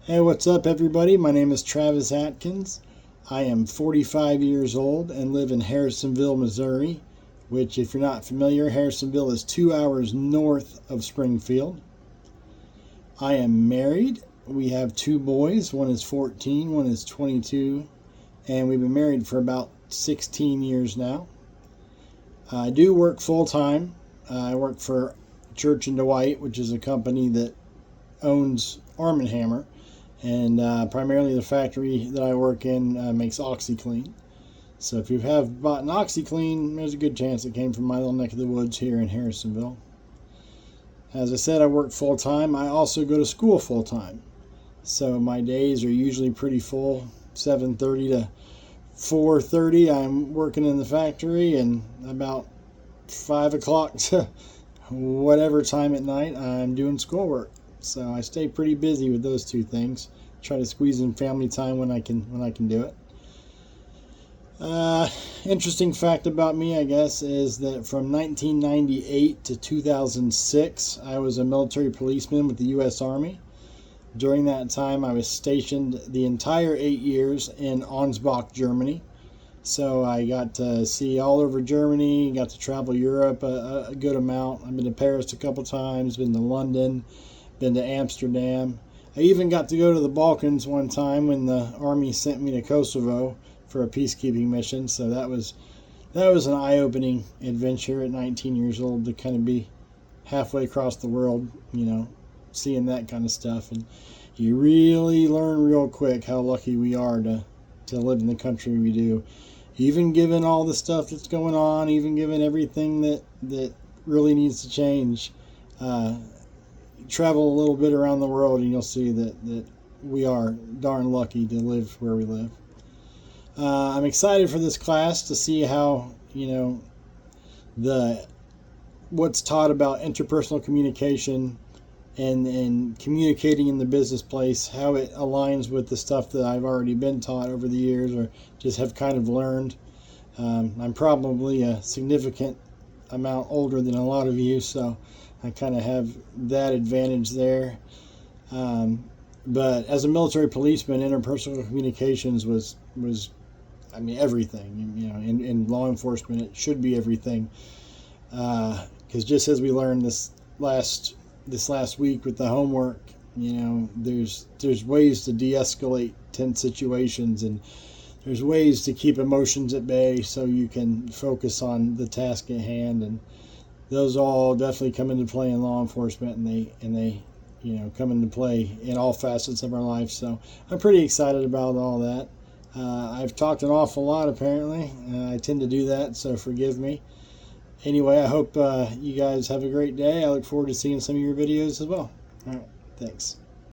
Hey, what's up, everybody? My name is Travis Atkins. I am 45 years old and live in Harrisonville, Missouri, which, if you're not familiar, Harrisonville is 2 hours north of Springfield. I am married. We have two boys. One is 14, one is 22, and we've been married for about 16 years now. I do work full-time. I work for Church and Dwight, which is a company that owns Arm & Hammer. And primarily the factory that I work in makes OxyClean. So if you have bought an OxyClean, there's a good chance it came from my little neck of the woods here in Harrisonville. As I said, I work full-time. I also go to school full-time. So my days are usually pretty full, 7:30 to 4:30 I'm working in the factory, and about 5 o'clock to whatever time at night I'm doing schoolwork. So I stay pretty busy with those two things. Try to squeeze in family time when I can do it. Interesting fact about me, I guess, is that from 1998 to 2006, I was a military policeman with the U.S. Army. During that time, I was stationed the entire 8 years in Ansbach, Germany. So I got to see all over Germany, got to travel Europe a good amount. I've been to Paris a couple times, been to London, been to Amsterdam. I even got to go to the Balkans one time when the Army sent me to Kosovo for a peacekeeping mission. So that was an eye-opening adventure at 19 years old, to kind of be halfway across the world, seeing that kind of stuff. And you really learn real quick how lucky we are to live in the country we do. Even given all the stuff that's going on, even given everything that really needs to change, travel a little bit around the world and you'll see that we are darn lucky to live where we live. I'm excited for this class to see how, what's taught about interpersonal communication and communicating in the business place, how it aligns with the stuff that I've already been taught over the years or just have kind of learned. I'm probably a significant amount older than a lot of you, so I kind of have that advantage there. But as a military policeman, interpersonal communications was everything. In law enforcement, it should be everything. Because just as we learned this last week with the homework, there's ways to de-escalate tense situations, and there's ways to keep emotions at bay so you can focus on the task at hand. And those all definitely come into play in law enforcement, and they come into play in all facets of our life. So I'm pretty excited about all that. I've talked an awful lot, apparently. I tend to do that, so forgive me. Anyway, I hope you guys have a great day. I look forward to seeing some of your videos as well. All right, thanks.